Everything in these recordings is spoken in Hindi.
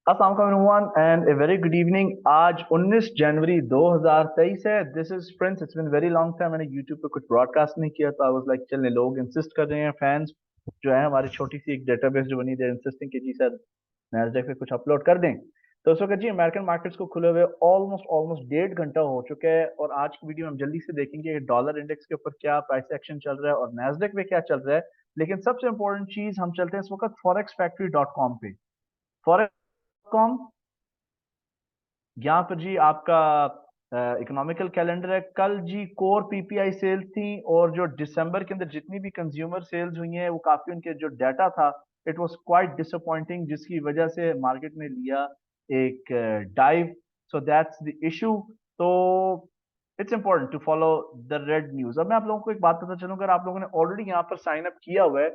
अस्सलाम वालेकुम and a very good evening. आज 19 जनवरी 2023 है। This is Prince. It's been very long time मैंने यूट्यूब पे कुछ ब्रॉडकास्ट नहीं किया, तो आई वाज लाइक चलने, लोग इंसिस्ट कर रहे हैं, फैंस जो है हमारी छोटी सी एक डेटाबेस जो बनी है इंसिस्टिंग कि जी सर नैस्डैक पे कुछ अपलोड कर दें। तो इस वक्त जी अमेरिकन मार्केट्स को खुले हुए ऑलमोस्ट ऑलमोस्ट 1.5 घंटा हो चुका है, और आज की वीडियो में हम जल्दी से देखेंगे डॉलर इंडेक्स के ऊपर क्या प्राइस एक्शन चल रहा है और नैस्डैक पे क्या चल रहा है। लेकिन सबसे इंपॉर्टेंट चीज, हम चलते हैं इस वक्त forex factory.com पे। forex.com, यहाँ पर जी आपका इकोनॉमिकल कैलेंडर है। कल जी कोर पीपीआई सेल्स थी, और जो दिसंबर के अंदर जितनी भी कंज्यूमर सेल्स हुई हैं वो काफी, उनके जो डाटा था इट वाज क्वाइट डिसअपॉइंटिंग, जिसकी वजह से मार्केट ने लिया एक dive. So that's the issue. तो it's important to follow the red news. अब मैं आप लोगों को एक बात पता चलूं, अगर आप लोगों ने ऑलरेडी यहाँ पर साइन अप किया हुआ है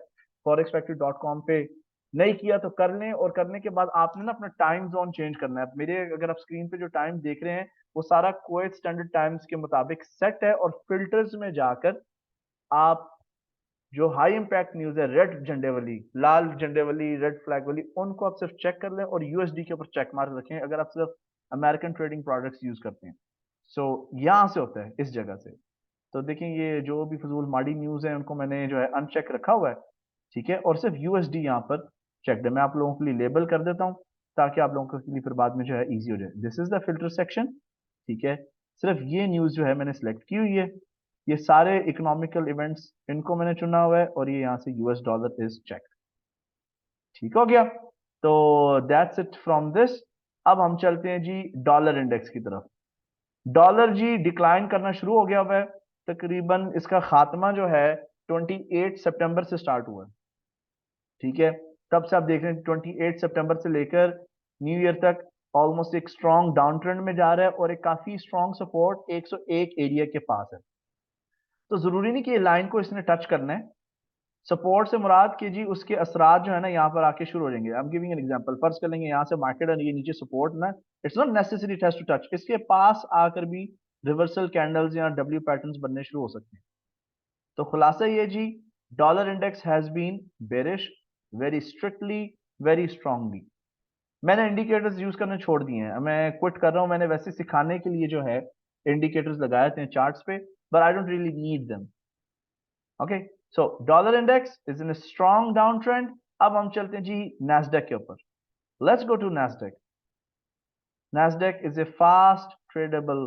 forex factory.com पे, नहीं किया तो कर लें। और करने के बाद आपने ना अपना टाइम जोन चेंज करना है। मेरे अगर आप स्क्रीन पे जो टाइम देख रहे हैं वो सारा कुवैत स्टैंडर्ड टाइम्स के मुताबिक सेट है, और फिल्टर्स में जाकर आप जो हाई इंपैक्ट न्यूज है, रेड झंडे वाली, लाल झंडे वाली, रेड फ्लैग वाली, उनको आप सिर्फ चेक कर लें और यूएसडी के ऊपर चेक मार्क रखें अगर आप सिर्फ अमेरिकन ट्रेडिंग प्रोडक्ट्स यूज करते हैं। सो यहां से होता है, इस जगह से। तो देखें, ये जो भी फजूल माड़ी न्यूज है उनको मैंने जो है अनचेक रखा हुआ है, ठीक है, और सिर्फ यूएसडी यहाँ पर चेक है। मैं आप लोगों के लिए लेबल कर देता हूँ ताकि आप लोगों के लिए फिर बाद में जो है इजी हो जाए। This is the filter section, ठीक है। सिर्फ ये न्यूज जो है मैंने सेलेक्ट की हुई है, ये सारे इकोनॉमिकल इवेंट्स इनको मैंने चुना हुआ है, और ये यहाँ से यूएस डॉलर इज चेक। ठीक हो गया। तो दैट्स इट फ्रॉम दिस। अब हम चलते हैं जी डॉलर इंडेक्स की तरफ। डॉलर जी डिक्लाइन करना शुरू हो गया हुआ है। तकरीबन इसका खात्मा जो है 28 सितंबर से स्टार्ट हुआ है, ठीक है। तब से आप देख रहे हैं 28 सितंबर से लेकर न्यू ईयर तक ऑलमोस्ट एक स्ट्रॉन्ग डाउन ट्रेंड में जा रहा है, और एक काफी स्ट्रॉन्ग सपोर्ट 101 एरिया के पास है। तो जरूरी नहीं कि ये लाइन को इसने टच करना है। सपोर्ट से मुराद की जी उसके असरात जो है ना यहाँ पर आके शुरू हो जाएंगे। I am giving an example. फर्ज कर लेंगे यहाँ से मार्केट है, ये नीचे सपोर्ट ना, it's not necessary touch to touch, इसके पास आकर भी रिवर्सल कैंडल्स या डब्ल्यू पैटर्न्स बनने शुरू हो सकते हैं। तो खुलासा ये जी, dollar index has been bearish very strictly, very strongly. मैंने इंडिकेटर्स यूज करने छोड़ दिए हैं, मैं क्विट कर रहा हूं। मैंने वैसे सिखाने के लिए जो है इंडिकेटर्स लगाए थे चार्ट्स पे, but I don't really need them. Okay, so dollar index is in strong down trend. अब हम चलते हैं जी नैस्डैक के ऊपर। Let's go to Nasdaq. Nasdaq is a fast tradable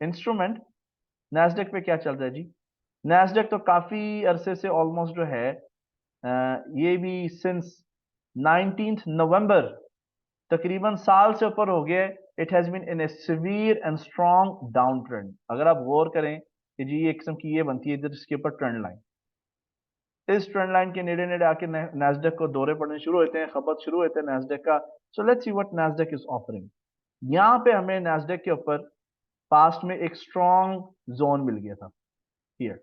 instrument. Nasdaq पे क्या चल रहा है जी? नैस्डैक तो काफी अरसे से ऑलमोस्ट जो है ये भी सिंस 19th नवंबर, तकरीबन साल से ऊपर हो गया, it has been in a severe and strong down trend. अगर आप गौर करें कि जी ये किस्म की ये बनती है इधर, इसके ऊपर ट्रेंड लाइन, इस ट्रेंड लाइन के नेड़े नेड़े आके नैस्डैक को दौरे पड़ने शुरू होते हैं, खपत शुरू होते हैं नैस्डैक का। So let's see what Nasdaq is offering. यहाँ पे हमें नैस्डैक के ऊपर पास्ट में एक स्ट्रॉन्ग जोन मिल गया था। Here,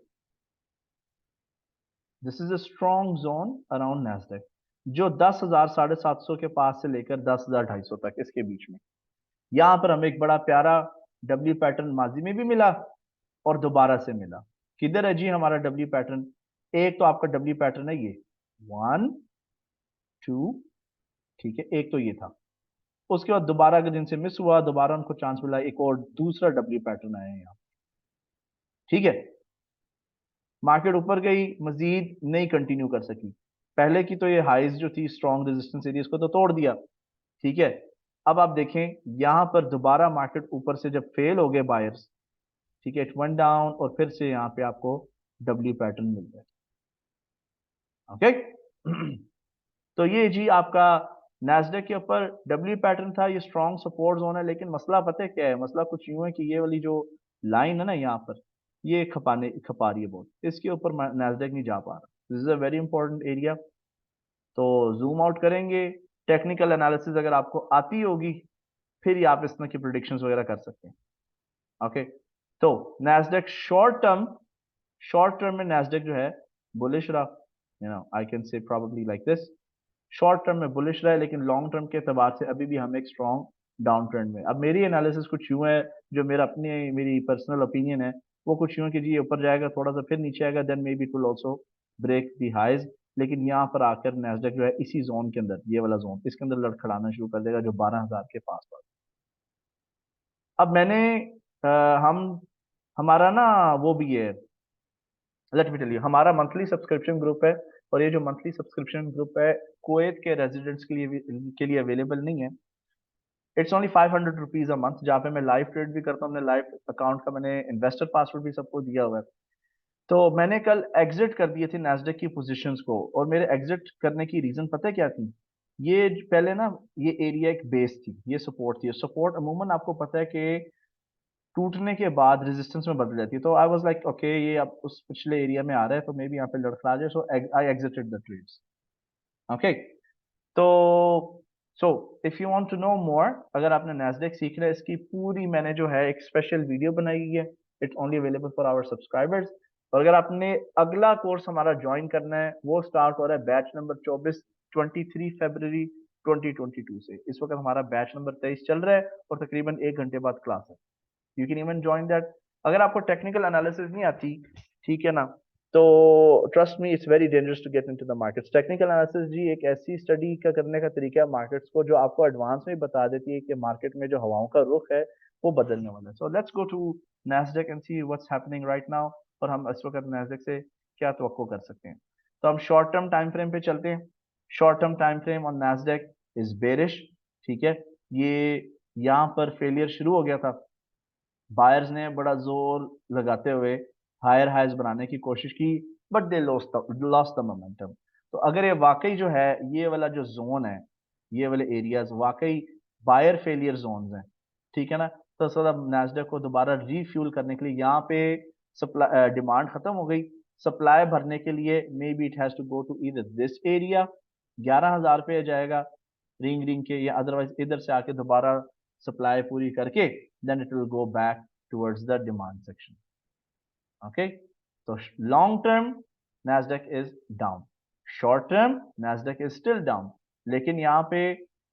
this is a strong zone around Nasdaq, जो 10,000 750 के पास से लेकर 10,250 तक, इसके बीच में। यहां पर हमें एक बड़ा प्यारा डब्ल्यू पैटर्न माजी में भी मिला, और दोबारा से मिला। किधर है जी हमारा डब्ल्यू पैटर्न? एक तो आपका डब्ल्यू पैटर्न है ये, 1 2, ठीक है, एक तो ये था। उसके बाद दोबारा अगर जिनसे मिस हुआ, दोबारा उनको चांस मिला, एक और दूसरा डब्ल्यू पैटर्न आया यहाँ, ठीक है। मार्केट ऊपर गई, मजीद नहीं कंटिन्यू कर सकी। पहले की तो ये हाइज जो थी स्ट्रॉन्ग रेजिस्टेंस एरिया, इसको तो तोड़ दिया, ठीक है। अब आप देखें यहां पर दोबारा मार्केट ऊपर से जब फेल हो गए बायर्स, ठीक है, इट वन डाउन, और फिर से यहाँ पे आपको डब्ल्यू पैटर्न मिल गया। ओके तो ये जी आपका नैस्डैक के ऊपर डब्ल्यू पैटर्न था, ये स्ट्रॉन्ग सपोर्ट जोन है। लेकिन मसला पता है क्या है? मसला कुछ यूं है कि ये वाली जो लाइन है ना यहाँ पर, ये खपा रही है बहुत, इसके ऊपर नैस्डैक नहीं जा पा रहा। This is a very important area. तो जूम आउट करेंगे, टेक्निकल एनालिसिस अगर आपको आती होगी, फिर ही आप इस तरह की प्रिडिक्शंस वगैरह कर सकते हैं। ओके, तो नैस्डैक शॉर्ट टर्म में नैस्डैक जो है बुलिश रहा, I can say probably like this. Short term में बुलिश रहा है, लेकिन लॉन्ग टर्म के एतबार से अभी भी हम एक स्ट्रॉन्ग डाउन ट्रेंड में। अब मेरी एनालिसिस कुछ यूं है, जो मेरी पर्सनल ओपिनियन है, वो कुछ यूं है कि जी ये ऊपर जाएगा थोड़ा सा, फिर नीचे आएगा, then may be it will also break the highs. लेकिन यहाँ पर आकर नैस्डैक जो है इसी जोन के अंदर, ये वाला जोन, इसके अंदर लड़खड़ाना शुरू कर देगा जो 12,000 के पास पास। अब मैंने अ, हम हमारा ना वो भी है, लेट मी टेल यू, हमारा मंथली सब्सक्रिप्शन ग्रुप है। और ये जो मंथली सब्सक्रिप्शन ग्रुप है कुवैत के रेजिडेंट्स के लिए अवेलेबल नहीं है। It's only 500 rupees a month, जहाँ पे मैं लाइव ट्रेड भी करता हूँ। अपने लाइव अकाउंट का मैंने इन्वेस्टर पासवर्ड भी सबको दिया हुआ है। तो मैंने कल एग्जिट कर दिए थे नैस्डैक की पोजीशंस को, और मेरे एग्जिट करने की रीजन पता है क्या थी? ये पहले ना, ये एरिया एक बेस थी, ये सपोर्ट थी। सपोर्ट अमूमन आपको पता है कि टूटने के बाद रेजिस्टेंस में बदल जाती है। तो आई वाज लाइक ओके, ये अब उस पिछले एरिया में आ रहा है तो मे बी यहाँ पे लड़खड़ा जाए, so I exited the trades. Okay. तो so if you want to know more, अगर आपने नैस्डैक सीखना है, इसकी पूरी मैंने जो है एक स्पेशल वीडियो बनाई हुई है। It's only available for our subscribers. और अगर आपने अगला कोर्स हमारा ज्वाइन करना है, वो स्टार्ट हो रहा है बैच नंबर 24, 23 फरवरी 2022 से। इस वक्त हमारा बैच नंबर 23 चल रहा है और तकरीबन 1 घंटे बाद क्लास है। You can even join that. अगर आपको टेक्निकल एनालिसिस नहीं आती, ठीक है ना, तो trust me it's very dangerous to get into the markets. Technical analysis जी एक ऐसी स्टडी का करने का तरीका है मार्केट्स को, जो आपको एडवांस में बता देती है कि मार्केट में जो हवाओं का रुख है वो बदलने वाला है। So let's go to Nasdaq and see what's happening right now, और हम इस वक्त नैस्डैक से क्या तवक्को कर सकते हैं। तो हम शॉर्ट टर्म टाइम फ्रेम पे चलते हैं। Short term time frame on Nasdaq is bearish. ठीक है, ये यहाँ पर फेलियर शुरू हो गया था। बायर्स ने बड़ा जोर लगाते हुए हायर हाइज बनाने की कोशिश की, but they lost the momentum. तो अगर ये वाकई जो है, ये वाला जो जोन है, ये वाले एरियाज वाकई बायर फेलियर जोन हैं, ठीक है ना, तो सर नैस्डैक को दोबारा रीफ्यूल करने के लिए यहाँ पे सप्लाई डिमांड खत्म हो गई। सप्लाई भरने के लिए may be it has to go to इधर दिस एरिया, 11,000 पे जाएगा रिंग रिंग के, या अदरवाइज इधर से आके दोबारा सप्लाई पूरी करके then it will go back towards the demand section. Okay, so long term Nasdaq is down, short term Nasdaq is still down। लेकिन यहाँ पे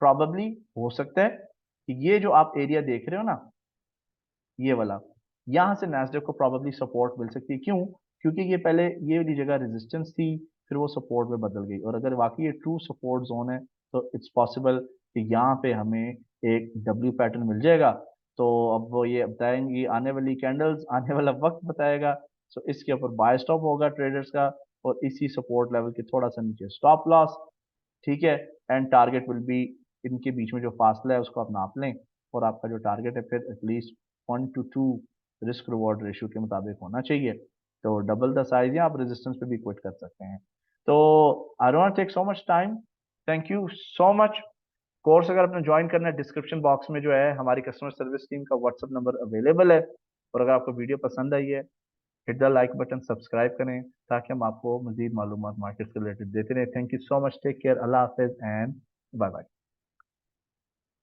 probably हो सकता है कि ये जो आप एरिया देख रहे हो ना, ये वाला, यहाँ से Nasdaq को probably सपोर्ट मिल सकती है। क्यों? क्योंकि ये पहले ये वाली जगह रेजिस्टेंस थी, फिर वो सपोर्ट में बदल गई। और अगर वाकई ये ट्रू सपोर्ट जोन है तो इट्स पॉसिबल कि यहाँ पे हमें एक डब्ल्यू पैटर्न मिल जाएगा। तो अब वो ये बताएंगी आने वाली कैंडल्स, आने वाला वक्त बताएगा। सो इसके ऊपर बाय स्टॉप होगा ट्रेडर्स का, और इसी सपोर्ट लेवल के थोड़ा सा नीचे स्टॉप लॉस। ठीक है, एंड टारगेट विल बी, इनके बीच में जो फासला है उसको आप नाप लें, और आपका जो टारगेट है फिर at least 1 to 2 risk reward ratio के मुताबिक होना चाहिए। तो डबल द साइज, या आप रेजिस्टेंस पे भी क्विट कर सकते हैं। तो I don't take so much time, thank you so much. Course अगर आपने ज्वाइन करना है, डिस्क्रिप्शन बॉक्स में जो है हमारी कस्टमर सर्विस टीम का व्हाट्सएप नंबर अवेलेबल है। और अगर आपको वीडियो पसंद आई है, hit the like button, subscribe करें, ताकि हम आपको मजीद मालूमात मार्केट से रिलेटेड देते रहें। Thank you so much, take care, अल्लाह हाफिज एंड बाय बाय।